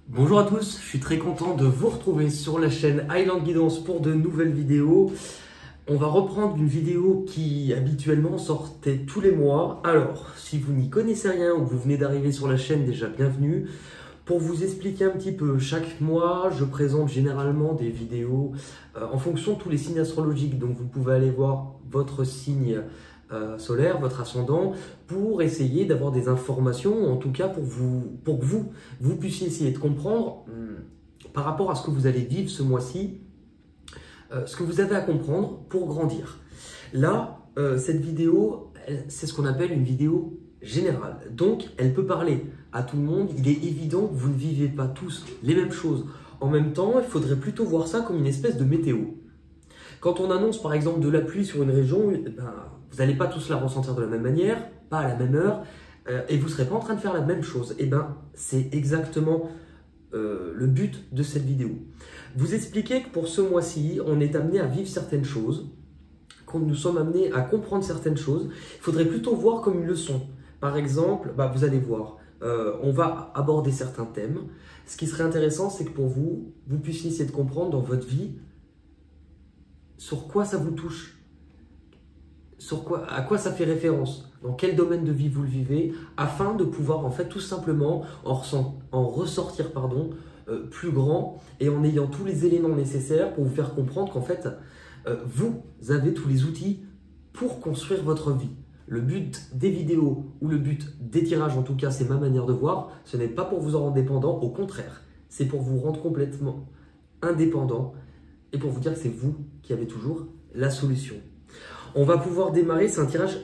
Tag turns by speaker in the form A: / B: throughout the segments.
A: Bonjour à tous, je suis très content de vous retrouver sur la chaîne Highland Guidance pour de nouvelles vidéos. On va reprendre une vidéo qui habituellement sortait tous les mois. Alors, si vous n'y connaissez rien ou que vous venez d'arriver sur la chaîne, déjà bienvenue. Pour vous expliquer un petit peu, chaque mois, je présente généralement des vidéos en fonction de tous les signes astrologiques. Donc, vous pouvez aller voir votre signe solaire, votre ascendant, pour essayer d'avoir des informations, en tout cas pour que vous puissiez essayer de comprendre par rapport à ce que vous allez vivre ce mois-ci, ce que vous avez à comprendre pour grandir. Là, cette vidéo, c'est ce qu'on appelle une vidéo générale. Donc, elle peut parler à tout le monde. Il est évident que vous ne vivez pas tous les mêmes choses en même temps. Il faudrait plutôt voir ça comme une espèce de météo. Quand on annonce par exemple de la pluie sur une région, vous n'allez pas tous la ressentir de la même manière, pas à la même heure, et vous ne serez pas en train de faire la même chose. C'est exactement le but de cette vidéo. Vous expliquer que pour ce mois-ci, on est amené à vivre certaines choses, qu'on nous sommes amenés à comprendre certaines choses. Il faudrait plutôt voir comme une leçon. Par exemple, vous allez voir, on va aborder certains thèmes. Ce qui serait intéressant, c'est que pour vous, vous puissiez essayer de comprendre dans votre vie sur quoi ça vous touche, à quoi ça fait référence, dans quel domaine de vie vous le vivez, afin de pouvoir en fait tout simplement en ressortir plus grand et en ayant tous les éléments nécessaires pour vous faire comprendre qu'en fait vous avez tous les outils pour construire votre vie. Le but des vidéos ou le but des tirages, en tout cas c'est ma manière de voir, ce n'est pas pour vous en rendre dépendant, au contraire, c'est pour vous rendre complètement indépendant et pour vous dire que c'est vous qui avez toujours la solution. On va pouvoir démarrer, c'est un tirage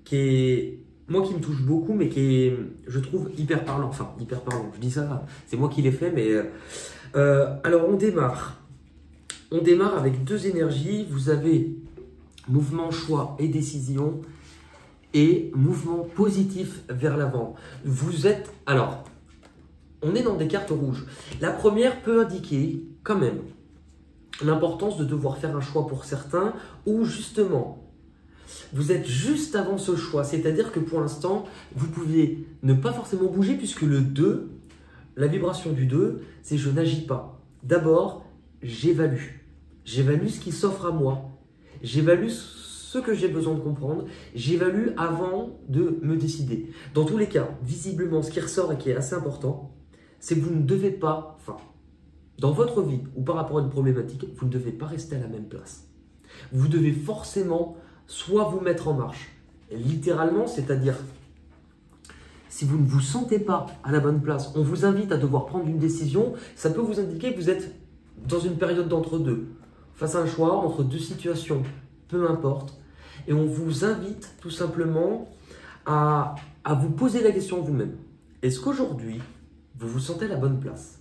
A: qui est, moi qui me touche beaucoup, mais qui est, je trouve, hyper parlant. Enfin, hyper parlant, je dis ça, c'est moi qui l'ai fait, mais... alors, on démarre. On démarre avec deux énergies. Vous avez mouvement, choix et décision et mouvement positif vers l'avant. Vous êtes... Alors, on est dans des cartes rouges. La première peut indiquer, quand même, l'importance de devoir faire un choix pour certains ou justement vous êtes juste avant ce choix, c'est-à-dire que pour l'instant vous pouvez ne pas forcément bouger puisque le 2, la vibration du 2, c'est je n'agis pas. D'abord, j'évalue ce qui s'offre à moi, j'évalue ce que j'ai besoin de comprendre, j'évalue avant de me décider. Dans tous les cas, visiblement ce qui ressort et qui est assez important, c'est que vous ne devez pas, dans votre vie ou par rapport à une problématique, vous ne devez pas rester à la même place. Vous devez forcément soit vous mettre en marche, littéralement, c'est-à-dire si vous ne vous sentez pas à la bonne place, on vous invite à devoir prendre une décision, ça peut vous indiquer que vous êtes dans une période d'entre-deux, face à un choix entre deux situations, peu importe, et on vous invite tout simplement à vous poser la question vous-même. Est-ce qu'aujourd'hui, vous vous sentez à la bonne place ?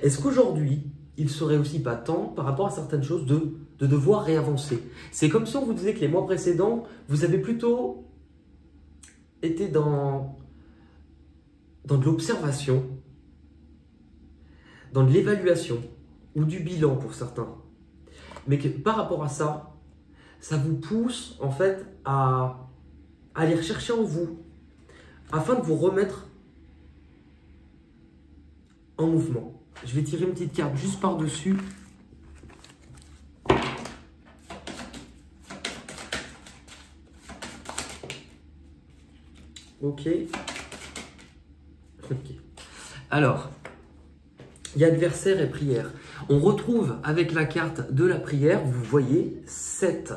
A: Est-ce qu'aujourd'hui, il serait aussi pas temps, par rapport à certaines choses, de devoir réavancer? C'est comme si on vous disait que les mois précédents, vous avez plutôt été dans de l'observation, dans de l'évaluation ou du bilan pour certains. Mais que par rapport à ça, ça vous pousse en fait à aller rechercher en vous, afin de vous remettre en mouvement. Je vais tirer une petite carte juste par-dessus. Ok. Alors, il y a adversaire et prière. On retrouve avec la carte de la prière, vous voyez, cette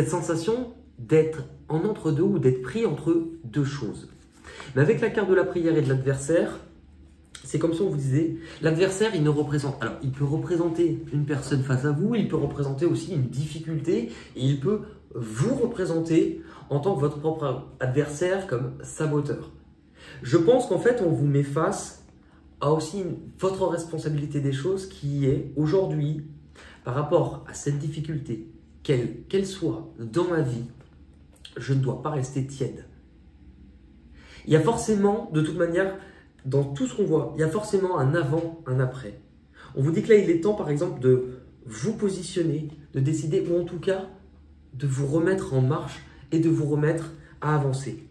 A: sensation d'être en entre-deux ou d'être pris entre deux choses. Mais avec la carte de la prière et de l'adversaire, c'est comme si on vous disait, l'adversaire, il peut représenter une personne face à vous, il peut représenter aussi une difficulté, et il peut vous représenter en tant que votre propre adversaire comme saboteur. Je pense qu'en fait, on vous met face à aussi votre responsabilité des choses qui est aujourd'hui, par rapport à cette difficulté, qu'elle soit dans ma vie, je ne dois pas rester tiède. Il y a forcément, de toute manière, dans tout ce qu'on voit, il y a forcément un avant, un après. On vous dit que là, il est temps, par exemple, de vous positionner, de décider, ou en tout cas, de vous remettre en marche et de vous remettre à avancer.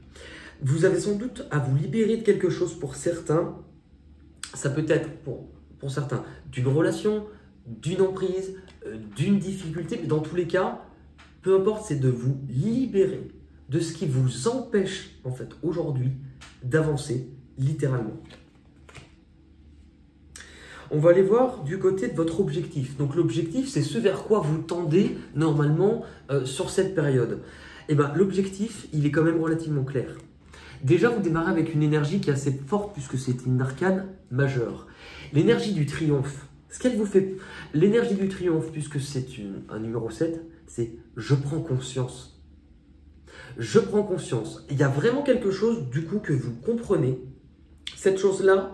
A: Vous avez sans doute à vous libérer de quelque chose pour certains, Ça peut être pour certains d'une relation, d'une emprise, d'une difficulté, mais dans tous les cas, peu importe, c'est de vous libérer de ce qui vous empêche en fait aujourd'hui d'avancer littéralement. On va aller voir du côté de votre objectif. Donc l'objectif, c'est ce vers quoi vous tendez normalement sur cette période. Et bien l'objectif, il est quand même relativement clair. Déjà, vous démarrez avec une énergie qui est assez forte puisque c'est une arcane majeure. L'énergie du triomphe. Ce qu'elle vous fait, l'énergie du triomphe, puisque c'est un numéro 7, c'est « je prends conscience ». Je prends conscience. Il y a vraiment quelque chose du coup que vous comprenez. Cette chose-là,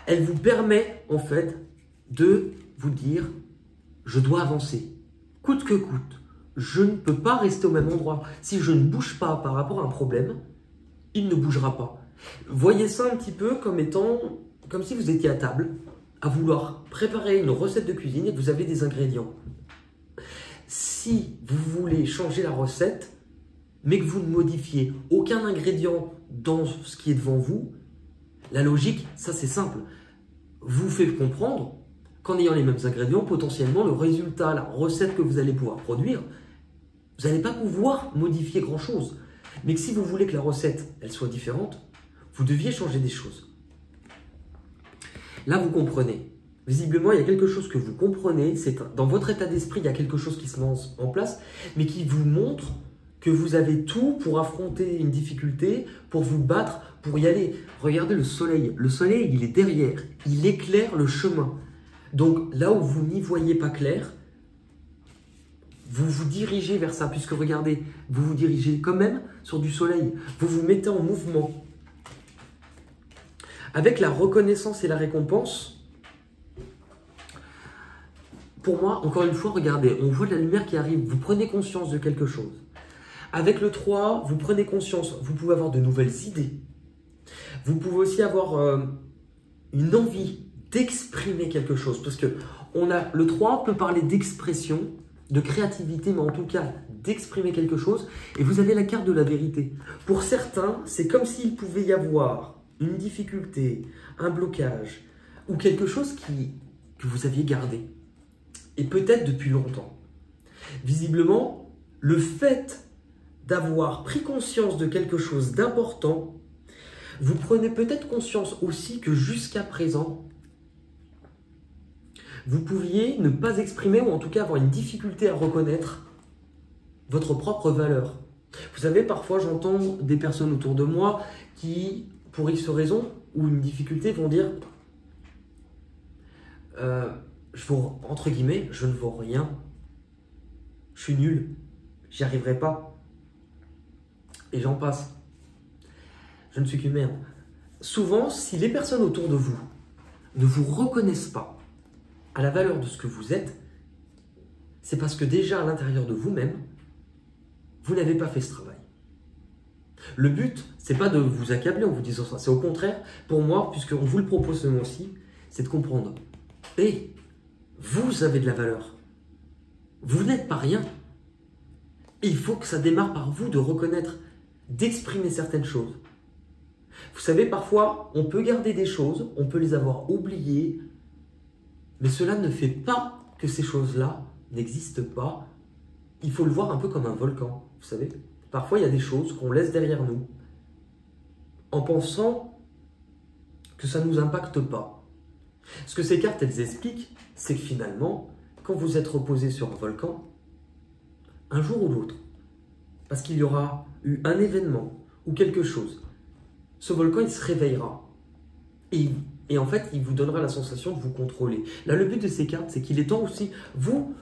A: elle vous permet en fait de vous dire « je dois avancer, coûte que coûte, je ne peux pas rester au même endroit. Si je ne bouge pas par rapport à un problème, il ne bougera pas. » Voyez ça un petit peu comme étant, comme si vous étiez à table, à vouloir préparer une recette de cuisine et que vous avez des ingrédients. Si vous voulez changer la recette, mais que vous ne modifiez aucun ingrédient dans ce qui est devant vous, la logique, ça c'est simple, vous fait comprendre qu'en ayant les mêmes ingrédients, potentiellement le résultat, la recette que vous allez pouvoir produire, vous n'allez pas pouvoir modifier grand-chose. Mais que si vous voulez que la recette, elle soit différente, vous deviez changer des choses. Là, vous comprenez. Visiblement, il y a quelque chose que vous comprenez. Dans votre état d'esprit, il y a quelque chose qui se met en place, mais qui vous montre que vous avez tout pour affronter une difficulté, pour vous battre, pour y aller. Regardez le soleil. Le soleil, il est derrière. Il éclaire le chemin. Donc, là où vous n'y voyez pas clair, vous vous dirigez vers ça, puisque regardez, vous vous dirigez quand même sur du soleil. Vous vous mettez en mouvement. Avec la reconnaissance et la récompense, pour moi, encore une fois, regardez, on voit de la lumière qui arrive, vous prenez conscience de quelque chose. Avec le 3, vous prenez conscience, vous pouvez avoir de nouvelles idées. Vous pouvez aussi avoir une envie d'exprimer quelque chose, parce que le 3 peut parler d'expression, de créativité, mais en tout cas d'exprimer quelque chose, et vous avez la carte de la vérité. Pour certains, c'est comme s'il pouvait y avoir une difficulté, un blocage, ou quelque chose que vous aviez gardé, et peut-être depuis longtemps. Visiblement, le fait d'avoir pris conscience de quelque chose d'important, vous prenez peut-être conscience aussi que jusqu'à présent, vous pouviez ne pas exprimer ou en tout cas avoir une difficulté à reconnaître votre propre valeur. Vous savez, parfois j'entends des personnes autour de moi qui, pour X raison ou une difficulté, vont dire entre guillemets, je ne vaux rien, je suis nul, j'y arriverai pas. Et j'en passe. Je ne suis qu'une merde. Souvent, si les personnes autour de vous ne vous reconnaissent pas à la valeur de ce que vous êtes, c'est parce que déjà à l'intérieur de vous-même, vous n'avez pas fait ce travail. Le but, c'est pas de vous accabler en vous disant ça. C'est au contraire, pour moi, puisqu'on vous le propose ce mois-ci, c'est de comprendre. Et vous avez de la valeur. Vous n'êtes pas rien. Et il faut que ça démarre par vous de reconnaître, d'exprimer certaines choses. Vous savez, parfois, on peut garder des choses, on peut les avoir oubliées, mais cela ne fait pas que ces choses-là n'existent pas. Il faut le voir un peu comme un volcan, vous savez. Parfois, il y a des choses qu'on laisse derrière nous en pensant que ça ne nous impacte pas. Ce que ces cartes, elles expliquent, c'est que finalement, quand vous êtes reposé sur un volcan, un jour ou l'autre, parce qu'il y aura eu un événement ou quelque chose, ce volcan, il se réveillera. Et en fait, il vous donnera la sensation de vous contrôler. Là, le but de ces cartes, c'est qu'il est temps aussi, vous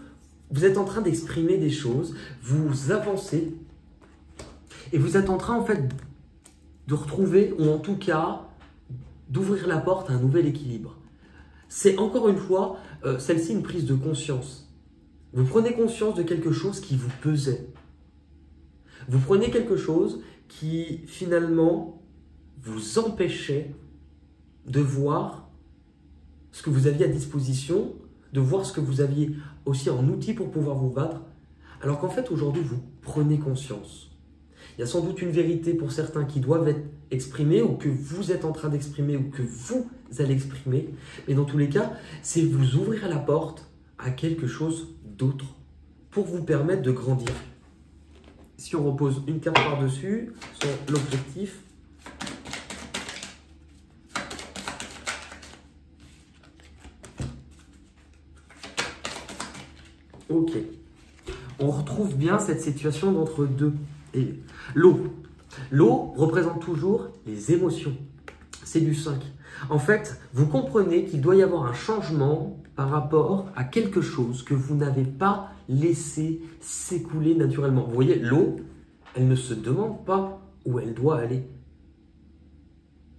A: êtes en train d'exprimer des choses, vous avancez, et vous êtes en train, en fait, de retrouver, ou en tout cas, d'ouvrir la porte à un nouvel équilibre. C'est encore une fois, celle-ci, une prise de conscience. Vous prenez conscience de quelque chose qui vous pesait. Vous prenez quelque chose qui, finalement, vous empêchait de voir ce que vous aviez à disposition, de voir ce que vous aviez aussi en outil pour pouvoir vous battre, alors qu'en fait, aujourd'hui, vous prenez conscience. Il y a sans doute une vérité pour certains qui doivent être exprimées ou que vous êtes en train d'exprimer ou que vous allez exprimer. Mais dans tous les cas, c'est vous ouvrir la porte à quelque chose d'autre pour vous permettre de grandir. Si on repose une carte par-dessus sur l'objectif, ok. On retrouve bien cette situation d'entre deux. Et l'eau. L'eau représente toujours les émotions. C'est du 5. En fait, vous comprenez qu'il doit y avoir un changement par rapport à quelque chose que vous n'avez pas laissé s'écouler naturellement. Vous voyez, l'eau, elle ne se demande pas où elle doit aller.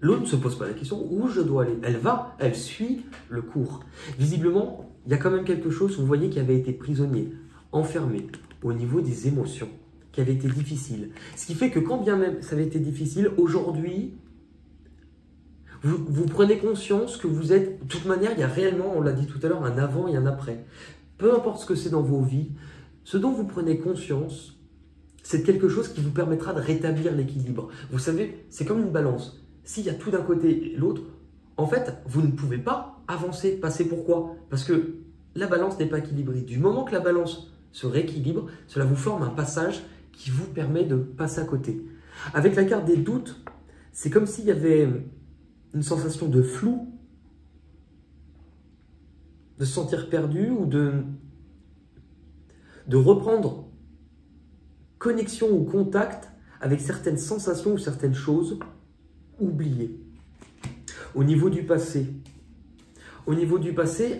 A: L'eau ne se pose pas la question où je dois aller. Elle va, elle suit le cours. Visiblement, il y a quand même quelque chose, vous voyez, qui avait été prisonnier, enfermé au niveau des émotions, qui avait été difficile. Ce qui fait que quand bien même ça avait été difficile, aujourd'hui, vous prenez conscience que vous êtes, de toute manière, il y a réellement, on l'a dit tout à l'heure, un avant et un après. Peu importe ce que c'est dans vos vies, ce dont vous prenez conscience, c'est quelque chose qui vous permettra de rétablir l'équilibre. Vous savez, c'est comme une balance. S'il y a tout d'un côté et l'autre, en fait, vous ne pouvez pas avancer, passer. Pourquoi? Parce que la balance n'est pas équilibrée. Du moment que la balance se rééquilibre, cela vous forme un passage qui vous permet de passer à côté. Avec la carte des doutes, c'est comme s'il y avait une sensation de flou, de se sentir perdu ou de reprendre connexion ou contact avec certaines sensations ou certaines choses oubliées. Au niveau du passé,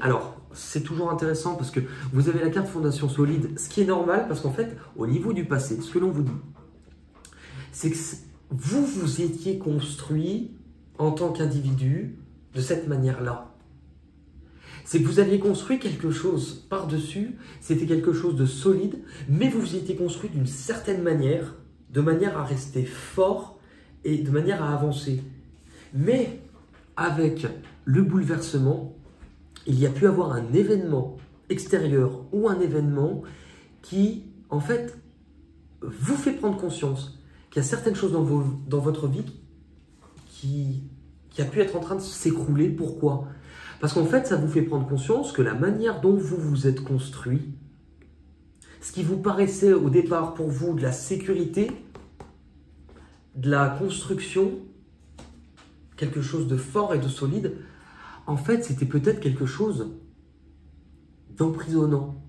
A: alors c'est toujours intéressant parce que vous avez la carte fondation solide, ce qui est normal parce qu'en fait, au niveau du passé, ce que l'on vous dit, c'est que vous vous étiez construit en tant qu'individu de cette manière-là. C'est que vous aviez construit quelque chose par-dessus, c'était quelque chose de solide, mais vous vous étiez construit d'une certaine manière, de manière à rester fort et de manière à avancer. Mais avec le bouleversement, il y a pu avoir un événement extérieur ou un événement qui, en fait, vous fait prendre conscience qu'il y a certaines choses dans votre vie qui a pu être en train de s'écrouler. Pourquoi? Parce qu'en fait, ça vous fait prendre conscience que la manière dont vous vous êtes construit, ce qui vous paraissait au départ pour vous de la sécurité, de la construction, quelque chose de fort et de solide, en fait, c'était peut-être quelque chose d'emprisonnant,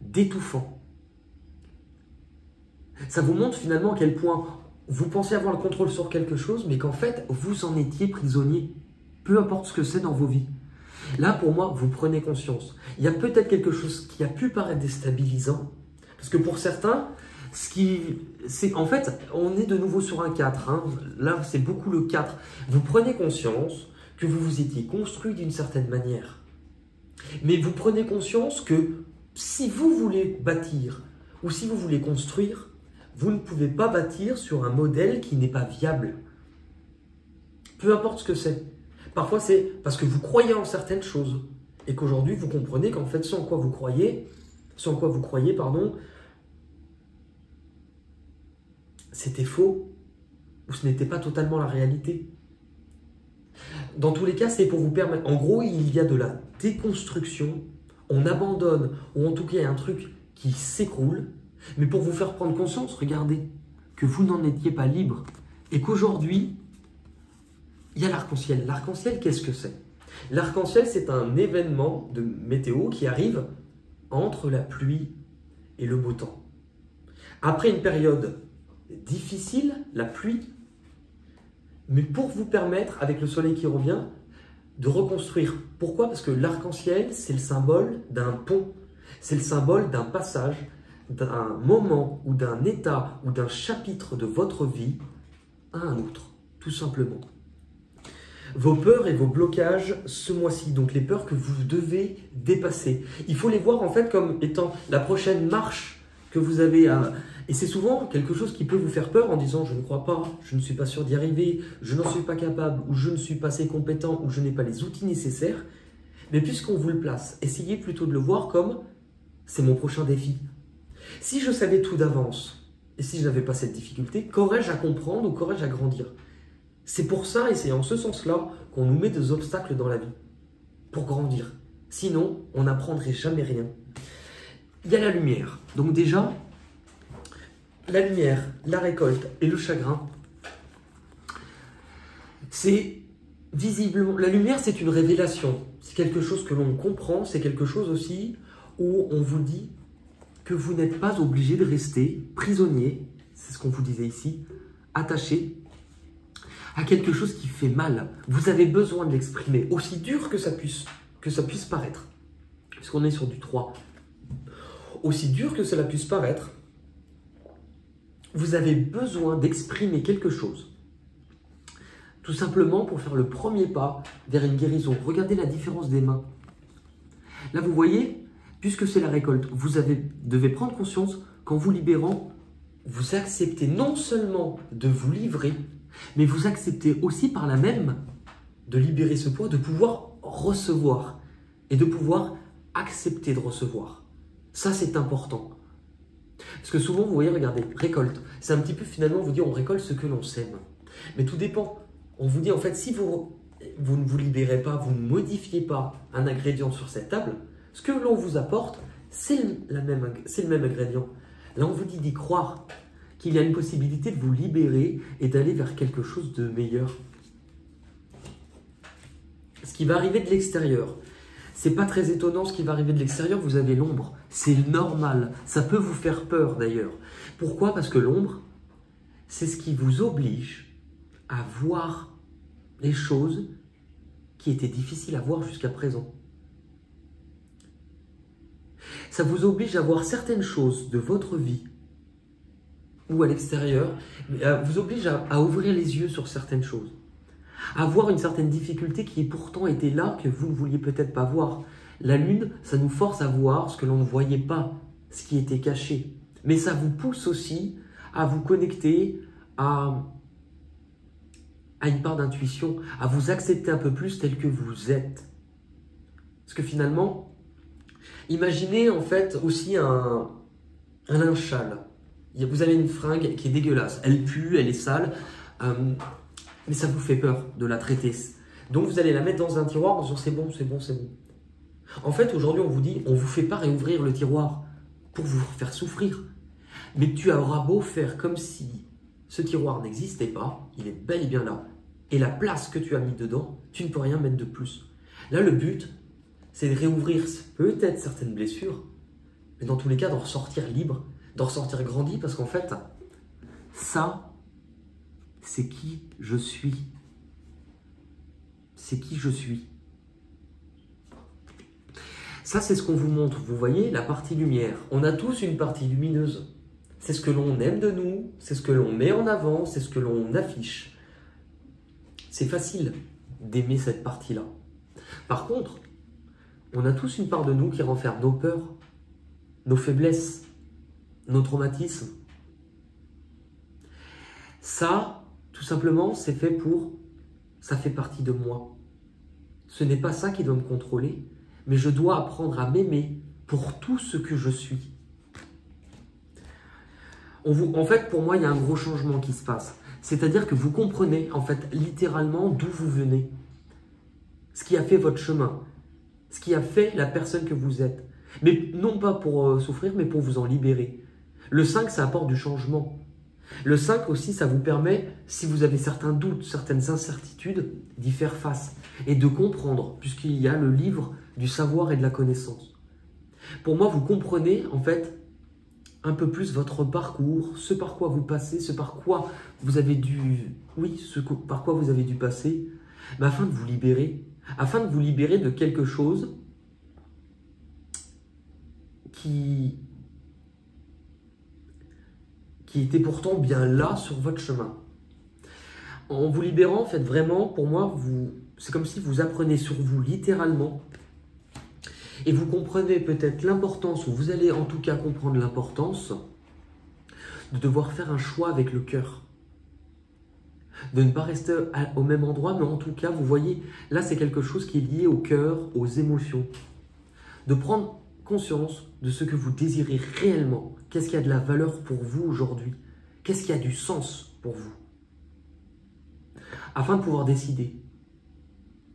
A: d'étouffant. Ça vous montre finalement à quel point vous pensez avoir le contrôle sur quelque chose, mais qu'en fait, vous en étiez prisonnier, peu importe ce que c'est dans vos vies. Là, pour moi, vous prenez conscience. Il y a peut-être quelque chose qui a pu paraître déstabilisant, parce que pour certains, en fait, on est de nouveau sur un 4. Hein. Là, c'est beaucoup le 4. Vous prenez conscience que vous vous étiez construit d'une certaine manière. Mais vous prenez conscience que si vous voulez bâtir ou si vous voulez construire, vous ne pouvez pas bâtir sur un modèle qui n'est pas viable. Peu importe ce que c'est. Parfois, c'est parce que vous croyez en certaines choses et qu'aujourd'hui, vous comprenez qu'en fait, ce en quoi vous croyez, c'était faux ou ce n'était pas totalement la réalité. Dans tous les cas, c'est pour vous permettre... En gros, il y a de la déconstruction, on abandonne, ou en tout cas, il y a un truc qui s'écroule, mais pour vous faire prendre conscience, regardez, que vous n'en étiez pas libre et qu'aujourd'hui, il y a l'arc-en-ciel. L'arc-en-ciel, qu'est-ce que c'est? L'arc-en-ciel, c'est un événement de météo qui arrive entre la pluie et le beau temps. Après une période difficile, la pluie, mais pour vous permettre, avec le soleil qui revient, de reconstruire. Pourquoi? Parce que l'arc-en-ciel, c'est le symbole d'un pont, c'est le symbole d'un passage, d'un moment ou d'un état ou d'un chapitre de votre vie à un autre, tout simplement. Vos peurs et vos blocages ce mois-ci, donc les peurs que vous devez dépasser. Il faut les voir en fait comme étant la prochaine marche que vous avez à... Et c'est souvent quelque chose qui peut vous faire peur en disant « je ne crois pas, je ne suis pas sûr d'y arriver, je n'en suis pas capable, ou je ne suis pas assez compétent, ou je n'ai pas les outils nécessaires ». Mais puisqu'on vous le place, essayez plutôt de le voir comme « c'est mon prochain défi ». Si je savais tout d'avance, et si je n'avais pas cette difficulté, qu'aurais-je à comprendre ou qu'aurais-je à grandir? C'est pour ça, et c'est en ce sens-là, qu'on nous met des obstacles dans la vie, pour grandir. Sinon, on n'apprendrait jamais rien. Il y a la lumière. Donc déjà, la lumière, la récolte et le chagrin, c'est visiblement... La lumière, c'est une révélation. C'est quelque chose que l'on comprend, c'est quelque chose aussi où on vous dit que vous n'êtes pas obligé de rester prisonnier, c'est ce qu'on vous disait ici, attaché à quelque chose qui fait mal. Vous avez besoin de l'exprimer, aussi dur que ça puisse paraître. Puisqu'on est sur du 3. Aussi dur que cela puisse paraître, vous avez besoin d'exprimer quelque chose. Tout simplement pour faire le premier pas vers une guérison. Regardez la différence des mains. Là, vous voyez, puisque c'est la récolte, vous devez prendre conscience qu'en vous libérant, vous acceptez non seulement de vous livrer, mais vous acceptez aussi par là même de libérer ce poids, de pouvoir recevoir et de pouvoir accepter de recevoir. Ça, c'est important. Parce que souvent, vous voyez, regardez, récolte. C'est un petit peu finalement, vous dire, on récolte ce que l'on sème. Mais tout dépend. On vous dit, en fait, si vous ne vous libérez pas, vous ne modifiez pas un ingrédient sur cette table, ce que l'on vous apporte, c'est le même ingrédient. Là, on vous dit d'y croire, qu'il y a une possibilité de vous libérer et d'aller vers quelque chose de meilleur. Ce qui va arriver de l'extérieur, c'est pas très étonnant ce qui va arriver de l'extérieur, vous avez l'ombre. C'est normal, ça peut vous faire peur d'ailleurs. Pourquoi? Parce que l'ombre, c'est ce qui vous oblige à voir les choses qui étaient difficiles à voir jusqu'à présent. Ça vous oblige à voir certaines choses de votre vie ou à l'extérieur, vous oblige à ouvrir les yeux sur certaines choses, à voir une certaine difficulté qui pourtant était là, que vous ne vouliez peut-être pas voir. La lune, ça nous force à voir ce que l'on ne voyait pas, ce qui était caché. Mais ça vous pousse aussi à vous connecter à une part d'intuition, à vous accepter un peu plus tel que vous êtes. Parce que finalement, imaginez en fait aussi un linge sale. Vous avez une fringue qui est dégueulasse, elle pue, elle est sale, mais ça vous fait peur de la traiter. Donc vous allez la mettre dans un tiroir en disant c'est bon, c'est bon, c'est bon. En fait, aujourd'hui, on vous dit, on ne vous fait pas réouvrir le tiroir pour vous faire souffrir. Mais tu auras beau faire comme si ce tiroir n'existait pas, il est bel et bien là. Et la place que tu as mis dedans, tu ne peux rien mettre de plus. Là, le but, c'est de réouvrir peut-être certaines blessures, mais dans tous les cas, d'en ressortir libre, d'en ressortir grandi, parce qu'en fait, ça, c'est qui je suis. C'est qui je suis. Ça, c'est ce qu'on vous montre. Vous voyez, la partie lumière. On a tous une partie lumineuse. C'est ce que l'on aime de nous, c'est ce que l'on met en avant, c'est ce que l'on affiche. C'est facile d'aimer cette partie-là. Par contre, on a tous une part de nous qui renferme nos peurs, nos faiblesses, nos traumatismes. Ça, tout simplement, c'est fait pour... Ça fait partie de moi. Ce n'est pas ça qui doit me contrôler, mais je dois apprendre à m'aimer pour tout ce que je suis. En fait, pour moi, il y a un gros changement qui se passe. C'est-à-dire que vous comprenez, en fait, littéralement d'où vous venez. Ce qui a fait votre chemin. Ce qui a fait la personne que vous êtes. Mais non pas pour souffrir, mais pour vous en libérer. Le 5, ça apporte du changement. Le 5 aussi, ça vous permet, si vous avez certains doutes, certaines incertitudes, d'y faire face et de comprendre, puisqu'il y a le livre du savoir et de la connaissance. Pour moi, vous comprenez, en fait, un peu plus votre parcours, ce par quoi vous passez, ce par quoi vous avez dû, par quoi vous avez dû passer, mais afin de vous libérer de quelque chose qui était pourtant bien là sur votre chemin. En vous libérant, en fait, vraiment, pour moi, c'est comme si vous apprenez sur vous littéralement et vous comprenez peut-être l'importance, ou vous allez en tout cas comprendre l'importance de devoir faire un choix avec le cœur. De ne pas rester au même endroit, mais en tout cas, vous voyez, là, c'est quelque chose qui est lié au cœur, aux émotions. De prendre conscience de ce que vous désirez réellement. Qu'est-ce qui a de la valeur pour vous aujourd'hui? Qu'est-ce qui a du sens pour vous? Afin de pouvoir décider.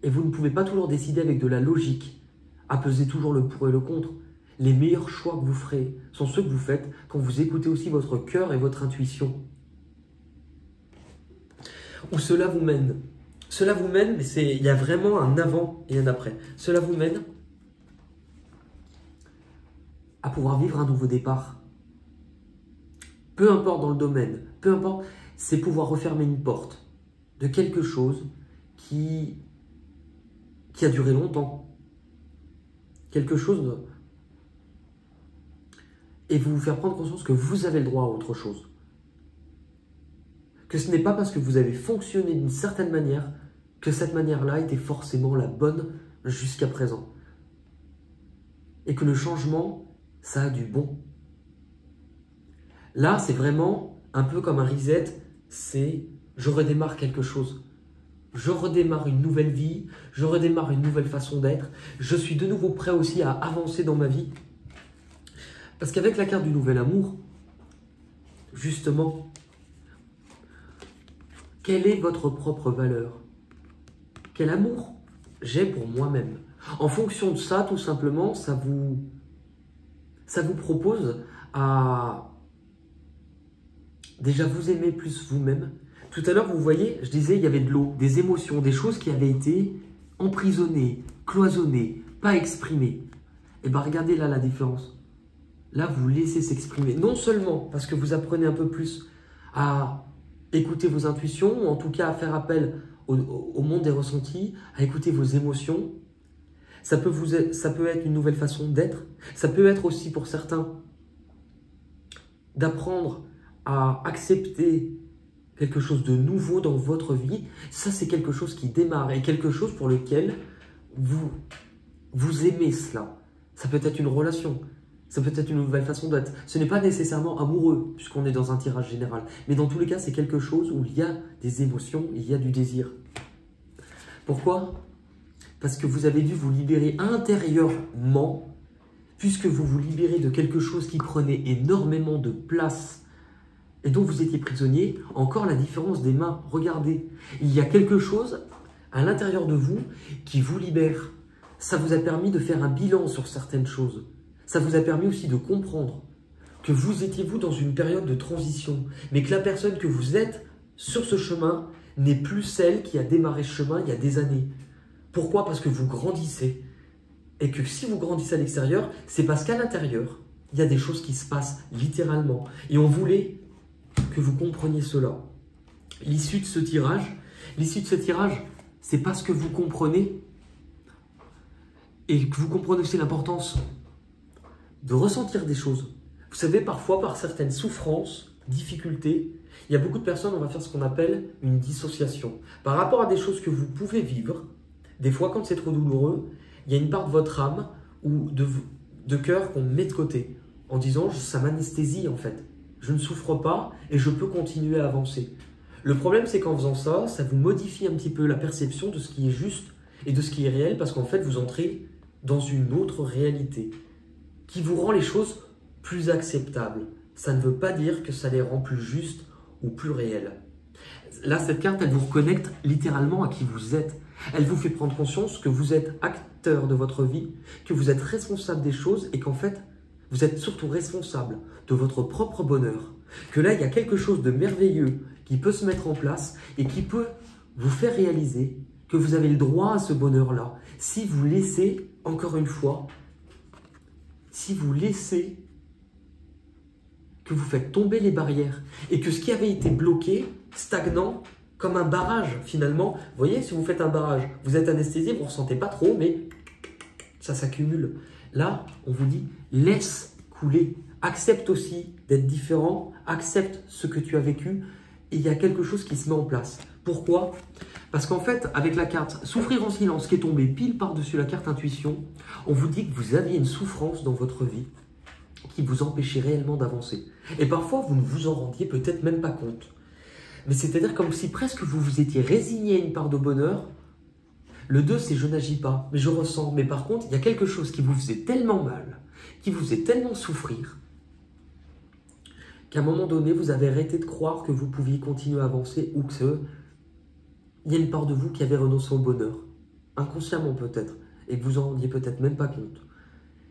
A: Et vous ne pouvez pas toujours décider avec de la logique, à peser toujours le pour et le contre. Les meilleurs choix que vous ferez sont ceux que vous faites quand vous écoutez aussi votre cœur et votre intuition. Où cela vous mène. Cela vous mène, mais il y a vraiment un avant et un après. Cela vous mène à pouvoir vivre un nouveau départ. Peu importe dans le domaine, peu importe, c'est pouvoir refermer une porte de quelque chose qui a duré longtemps. Quelque chose et vous faire prendre conscience que vous avez le droit à autre chose. Que ce n'est pas parce que vous avez fonctionné d'une certaine manière que cette manière-là était forcément la bonne jusqu'à présent. Et que le changement, ça a du bon. Là, c'est vraiment un peu comme un reset, c'est je redémarre quelque chose. Je redémarre une nouvelle vie, je redémarre une nouvelle façon d'être. Je suis de nouveau prêt aussi à avancer dans ma vie. Parce qu'avec la carte du nouvel amour, justement, quelle est votre propre valeur? Quel amour j'ai pour moi-même? En fonction de ça, tout simplement, ça vous propose à déjà vous aimer plus vous-même. Tout à l'heure, vous voyez, je disais, il y avait de l'eau, des émotions, des choses qui avaient été emprisonnées, cloisonnées, pas exprimées. Et bien, regardez là la différence. Là, vous laissez s'exprimer. Non seulement parce que vous apprenez un peu plus à écouter vos intuitions, ou en tout cas à faire appel au monde des ressentis, à écouter vos émotions. Ça peut être une nouvelle façon d'être. Ça peut être aussi pour certains d'apprendre à accepter quelque chose de nouveau dans votre vie. Ça, c'est quelque chose qui démarre et quelque chose pour lequel vous aimez cela. Ça peut être une relation. Ça peut être une nouvelle façon d'être. Ce n'est pas nécessairement amoureux, puisqu'on est dans un tirage général. Mais dans tous les cas, c'est quelque chose où il y a des émotions, il y a du désir. Pourquoi? Parce que vous avez dû vous libérer intérieurement, puisque vous vous libérez de quelque chose qui prenait énormément de place et dont vous étiez prisonnier. Encore la différence des mains. Regardez, il y a quelque chose à l'intérieur de vous qui vous libère. Ça vous a permis de faire un bilan sur certaines choses. Ça vous a permis aussi de comprendre que vous étiez dans une période de transition, mais que la personne que vous êtes sur ce chemin n'est plus celle qui a démarré ce chemin il y a des années. Pourquoi? Parce que vous grandissez. Et que si vous grandissez à l'extérieur, c'est parce qu'à l'intérieur, il y a des choses qui se passent littéralement. Et on voulait que vous compreniez cela. L'issue de ce tirage, c'est parce que vous comprenez et que vous comprenez aussi l'importance de ressentir des choses. Vous savez, parfois, par certaines souffrances, difficultés, il y a beaucoup de personnes, on va faire ce qu'on appelle une dissociation. Par rapport à des choses que vous pouvez vivre, des fois, quand c'est trop douloureux, il y a une part de votre âme ou de cœur qu'on met de côté, en disant « ça m'anesthésie en fait, je ne souffre pas et je peux continuer à avancer ». Le problème, c'est qu'en faisant ça, ça vous modifie un petit peu la perception de ce qui est juste et de ce qui est réel, parce qu'en fait, vous entrez dans une autre réalité qui vous rend les choses plus acceptables. Ça ne veut pas dire que ça les rend plus justes ou plus réelles. Là, cette carte, elle vous reconnecte littéralement à qui vous êtes. Elle vous fait prendre conscience que vous êtes acteur de votre vie, que vous êtes responsable des choses et qu'en fait, vous êtes surtout responsable de votre propre bonheur. Que là, il y a quelque chose de merveilleux qui peut se mettre en place et qui peut vous faire réaliser que vous avez le droit à ce bonheur-là si vous laissez, encore une fois, si vous laissez que vous faites tomber les barrières et que ce qui avait été bloqué, stagnant, comme un barrage finalement, vous voyez, si vous faites un barrage, vous êtes anesthésié, vous ne ressentez pas trop, mais ça s'accumule. Là, on vous dit, laisse couler, accepte aussi d'être différent, accepte ce que tu as vécu et il y a quelque chose qui se met en place. Pourquoi? Parce qu'en fait, avec la carte Souffrir en silence qui est tombée pile par-dessus la carte Intuition, on vous dit que vous aviez une souffrance dans votre vie qui vous empêchait réellement d'avancer. Et parfois, vous ne vous en rendiez peut-être même pas compte. Mais c'est-à-dire comme si presque vous vous étiez résigné à une part de bonheur. Le 2, c'est je n'agis pas, mais je ressens. Mais par contre, il y a quelque chose qui vous faisait tellement mal, qui vous faisait tellement souffrir, qu'à un moment donné, vous avez arrêté de croire que vous pouviez continuer à avancer ou que il y a une part de vous qui avait renoncé au bonheur, inconsciemment peut-être, et que vous en rendiez peut-être même pas compte.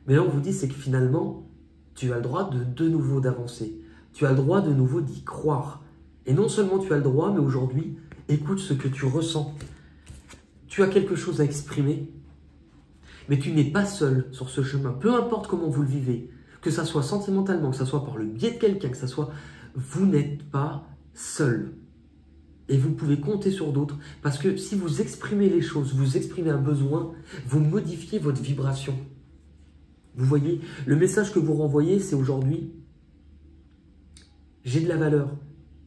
A: Mais là, on vous dit, c'est que finalement, tu as le droit de nouveau d'avancer. Tu as le droit de nouveau d'y croire. Et non seulement tu as le droit, mais aujourd'hui, écoute ce que tu ressens. Tu as quelque chose à exprimer, mais tu n'es pas seul sur ce chemin. Peu importe comment vous le vivez, que ça soit sentimentalement, que ça soit par le biais de quelqu'un, que ça soit... Vous n'êtes pas seul. Et vous pouvez compter sur d'autres, parce que si vous exprimez les choses, vous exprimez un besoin, vous modifiez votre vibration. Vous voyez, le message que vous renvoyez, c'est aujourd'hui, j'ai de la valeur.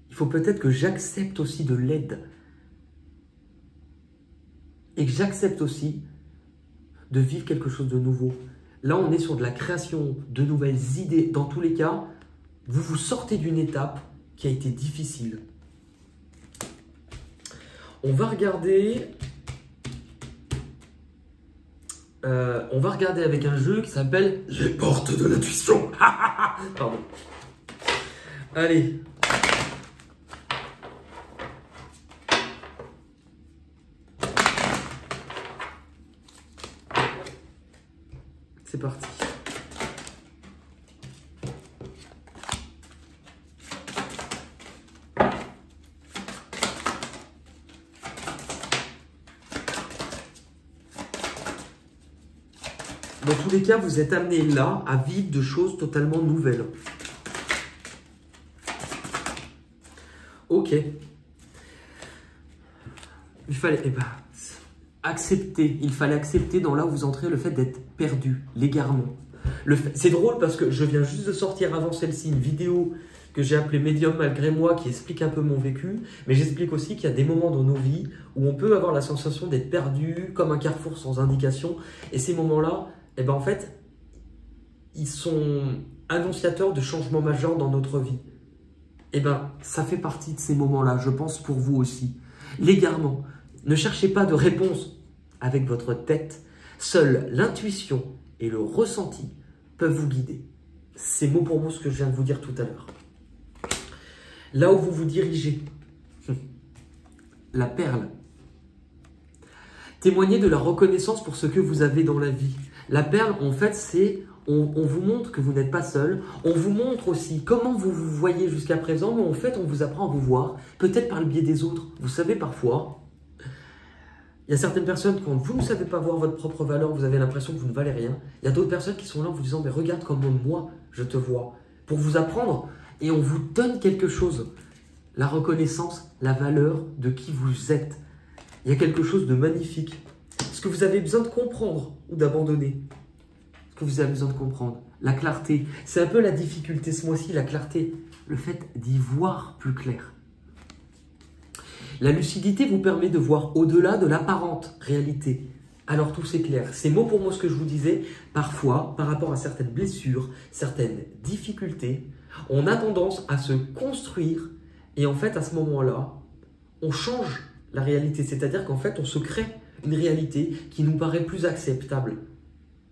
A: Il faut peut-être que j'accepte aussi de l'aide. Et que j'accepte aussi de vivre quelque chose de nouveau. Là, on est sur de la création, de nouvelles idées. Dans tous les cas, vous vous sortez d'une étape qui a été difficile. On va regarder avec un jeu qui s'appelle Les portes de l'intuition. Pardon. Allez. C'est parti. Dans tous les cas, vous êtes amené là à vivre de choses totalement nouvelles. Ok. Il fallait accepter. Il fallait accepter dans là où vous entrez le fait d'être perdu, l'égarement. C'est drôle parce que je viens juste de sortir avant celle-ci une vidéo que j'ai appelée Médium malgré moi qui explique un peu mon vécu. Mais j'explique aussi qu'il y a des moments dans nos vies où on peut avoir la sensation d'être perdu comme un carrefour sans indication. Et ces moments-là, eh ben en fait, ils sont annonciateurs de changements majeurs dans notre vie. Eh ben, ça fait partie de ces moments-là, je pense pour vous aussi. L'égarement. Ne cherchez pas de réponse avec votre tête. Seule l'intuition et le ressenti peuvent vous guider. C'est mot pour mot ce que je viens de vous dire tout à l'heure. Là où vous vous dirigez, la perle. Témoignez de la reconnaissance pour ce que vous avez dans la vie. La perle, en fait, c'est... On vous montre que vous n'êtes pas seul. On vous montre aussi comment vous vous voyez jusqu'à présent, mais en fait, on vous apprend à vous voir, peut-être par le biais des autres. Vous savez, parfois, il y a certaines personnes, quand vous ne savez pas voir votre propre valeur, vous avez l'impression que vous ne valez rien. Il y a d'autres personnes qui sont là en vous disant, mais regarde comment moi, je te vois. Pour vous apprendre, et on vous donne quelque chose. La reconnaissance, la valeur de qui vous êtes. Il y a quelque chose de magnifique. Ce que vous avez besoin de comprendre ou d'abandonner. Que vous avez besoin de comprendre. La clarté, c'est un peu la difficulté ce mois-ci, la clarté, le fait d'y voir plus clair. La lucidité vous permet de voir au-delà de l'apparente réalité. Alors tout c'est clair. C'est mot pour mot ce que je vous disais. Parfois, par rapport à certaines blessures, certaines difficultés, on a tendance à se construire et en fait à ce moment-là, on change la réalité. C'est-à-dire qu'en fait, on se crée une réalité qui nous paraît plus acceptable.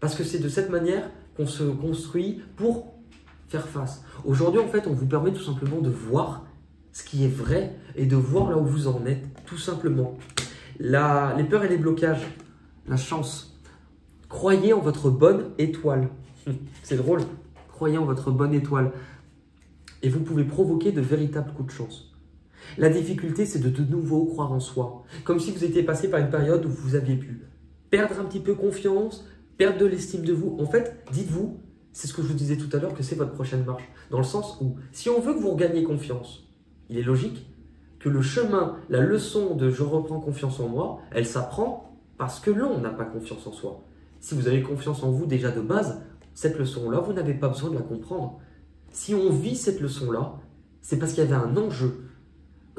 A: Parce que c'est de cette manière qu'on se construit pour faire face. Aujourd'hui, en fait, on vous permet tout simplement de voir ce qui est vrai et de voir là où vous en êtes, tout simplement. Les peurs et les blocages, la chance. Croyez en votre bonne étoile. C'est drôle. Croyez en votre bonne étoile. Et vous pouvez provoquer de véritables coups de chance. La difficulté, c'est de nouveau croire en soi. Comme si vous étiez passé par une période où vous aviez pu perdre un petit peu confiance, perdre de l'estime de vous. En fait, dites-vous, c'est ce que je vous disais tout à l'heure, que c'est votre prochaine marche. Dans le sens où, si on veut que vous regagniez confiance, il est logique que le chemin, la leçon de « je reprends confiance en moi », elle s'apprend parce que l'on n'a pas confiance en soi. Si vous avez confiance en vous déjà de base, cette leçon-là, vous n'avez pas besoin de la comprendre. Si on vit cette leçon-là, c'est parce qu'il y avait un enjeu.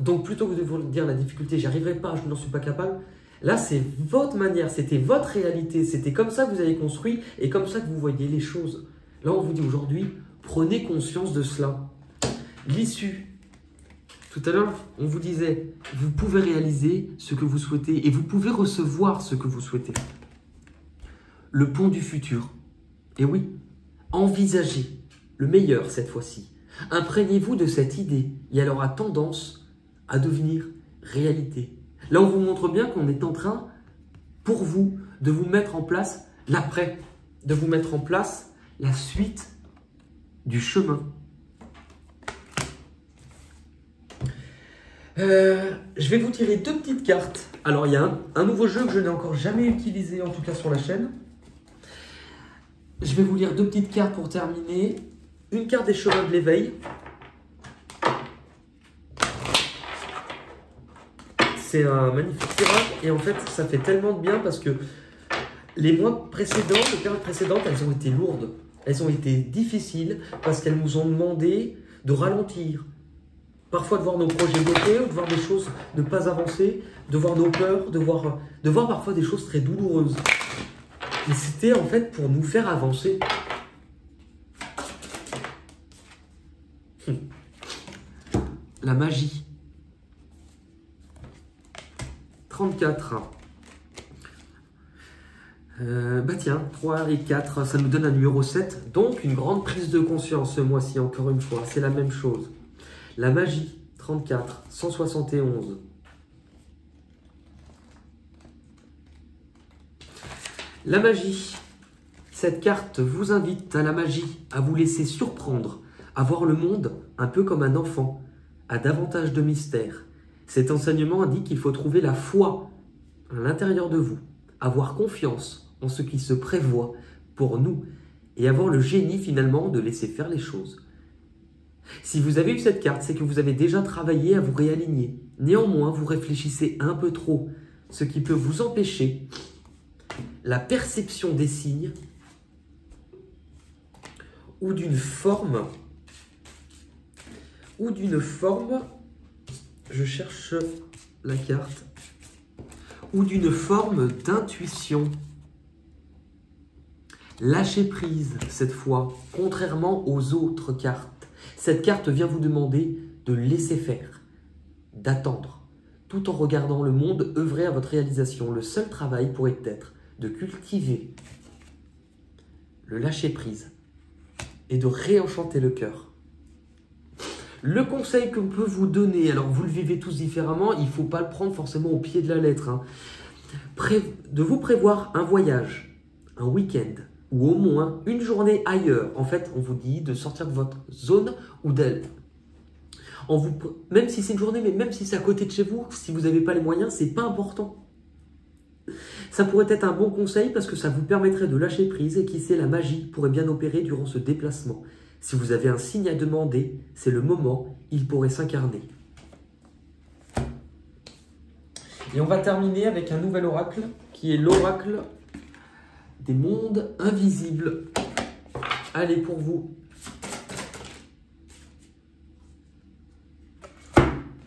A: Donc plutôt que de vous dire la difficulté, j'y arriverai pas, je n'en suis pas capable, là, c'est votre manière, c'était votre réalité, c'était comme ça que vous avez construit et comme ça que vous voyez les choses. Là, on vous dit aujourd'hui, prenez conscience de cela. L'issue. Tout à l'heure, on vous disait, vous pouvez réaliser ce que vous souhaitez et vous pouvez recevoir ce que vous souhaitez. Le pont du futur. Et oui, envisagez le meilleur cette fois-ci. Imprégnez-vous de cette idée et elle aura tendance à devenir réalité. Là, on vous montre bien qu'on est en train, pour vous, de vous mettre en place l'après, de vous mettre en place la suite du chemin. Je vais vous tirer deux petites cartes. Alors, il y a un nouveau jeu que je n'ai encore jamais utilisé, en tout cas sur la chaîne. Je vais vous lire deux petites cartes pour terminer. Une carte des chemins de l'éveil. C'est un magnifique tirage et en fait, ça fait tellement de bien parce que les mois précédents, les cartes précédentes, elles ont été lourdes. Elles ont été difficiles parce qu'elles nous ont demandé de ralentir. Parfois de voir nos projets bloqués, de voir des choses ne pas avancer, de voir nos peurs, de voir parfois des choses très douloureuses. Et c'était en fait pour nous faire avancer. La magie. 34. Bah tiens, 3 et 4, ça nous donne un numéro 7. Donc une grande prise de conscience ce mois-ci, encore une fois. C'est la même chose. La magie, 34, 171. La magie. Cette carte vous invite à la magie, à vous laisser surprendre, à voir le monde un peu comme un enfant, à davantage de mystère. Cet enseignement indique qu'il faut trouver la foi à l'intérieur de vous, avoir confiance en ce qui se prévoit pour nous et avoir le génie finalement de laisser faire les choses. Si vous avez eu cette carte, c'est que vous avez déjà travaillé à vous réaligner. Néanmoins, vous réfléchissez un peu trop, ce qui peut vous empêcher la perception des signes ou d'une forme, je cherche la carte, ou d'une forme d'intuition. Lâchez prise cette fois, contrairement aux autres cartes. Cette carte vient vous demander de laisser faire, d'attendre, tout en regardant le monde œuvrer à votre réalisation. Le seul travail pourrait être de cultiver le lâcher prise et de réenchanter le cœur. Le conseil que peut vous donner, alors vous le vivez tous différemment, il ne faut pas le prendre forcément au pied de la lettre, hein. De vous prévoir un voyage, un week-end, ou au moins une journée ailleurs. En fait, on vous dit de sortir de votre zone ou d'aller. Même si c'est une journée, mais même si c'est à côté de chez vous, si vous n'avez pas les moyens, c'est pas important. Ça pourrait être un bon conseil parce que ça vous permettrait de lâcher prise et qui sait, la magie pourrait bien opérer durant ce déplacement. Si vous avez un signe à demander, c'est le moment, il pourrait s'incarner. Et on va terminer avec un nouvel oracle qui est l'oracle des mondes invisibles. Allez, pour vous.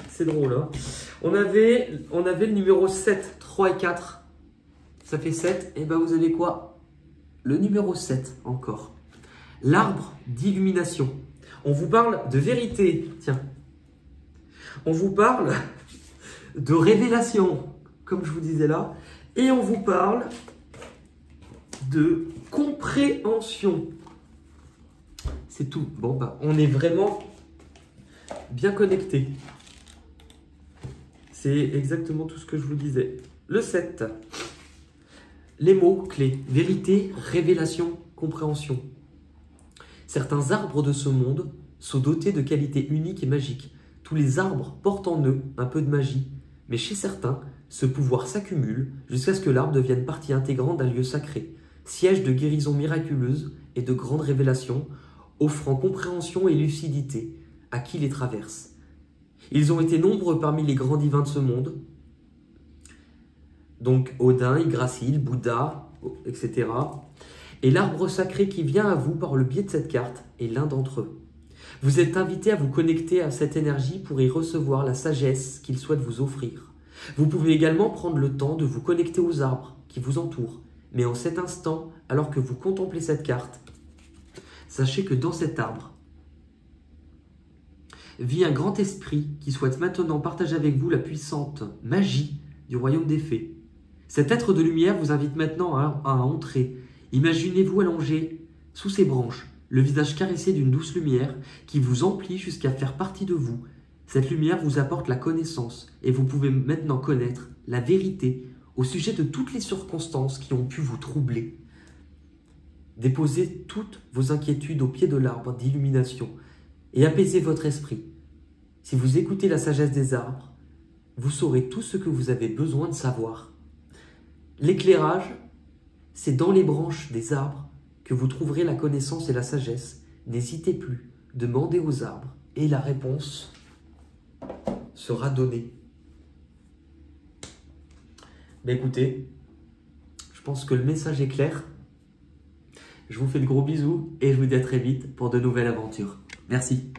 A: C'est drôle, hein. On avait le numéro 7, 3 et 4. Ça fait 7. Et ben vous avez quoi? Le numéro 7 encore. L'arbre d'illumination. On vous parle de vérité. Tiens. On vous parle de révélation, comme je vous disais là. Et on vous parle de compréhension. C'est tout. Bon, bah, on est vraiment bien connecté. C'est exactement tout ce que je vous disais. Le 7. Les mots clés. Vérité, révélation, compréhension. Certains arbres de ce monde sont dotés de qualités uniques et magiques. Tous les arbres portent en eux un peu de magie. Mais chez certains, ce pouvoir s'accumule jusqu'à ce que l'arbre devienne partie intégrante d'un lieu sacré, siège de guérison miraculeuse et de grandes révélations, offrant compréhension et lucidité à qui les traverse. Ils ont été nombreux parmi les grands divins de ce monde, donc Odin, Yggdrasil, Bouddha, etc. Et l'arbre sacré qui vient à vous par le biais de cette carte est l'un d'entre eux. Vous êtes invité à vous connecter à cette énergie pour y recevoir la sagesse qu'il souhaite vous offrir. Vous pouvez également prendre le temps de vous connecter aux arbres qui vous entourent. Mais en cet instant, alors que vous contemplez cette carte, sachez que dans cet arbre vit un grand esprit qui souhaite maintenant partager avec vous la puissante magie du royaume des fées. Cet être de lumière vous invite maintenant à entrer. Imaginez-vous allongé sous ses branches, le visage caressé d'une douce lumière qui vous emplit jusqu'à faire partie de vous. Cette lumière vous apporte la connaissance et vous pouvez maintenant connaître la vérité au sujet de toutes les circonstances qui ont pu vous troubler. Déposez toutes vos inquiétudes au pied de l'arbre d'illumination et apaisez votre esprit. Si vous écoutez la sagesse des arbres, vous saurez tout ce que vous avez besoin de savoir. L'éclairage, c'est dans les branches des arbres que vous trouverez la connaissance et la sagesse. N'hésitez plus, demandez aux arbres et la réponse sera donnée. Ben écoutez, je pense que le message est clair. Je vous fais de gros bisous et je vous dis à très vite pour de nouvelles aventures. Merci.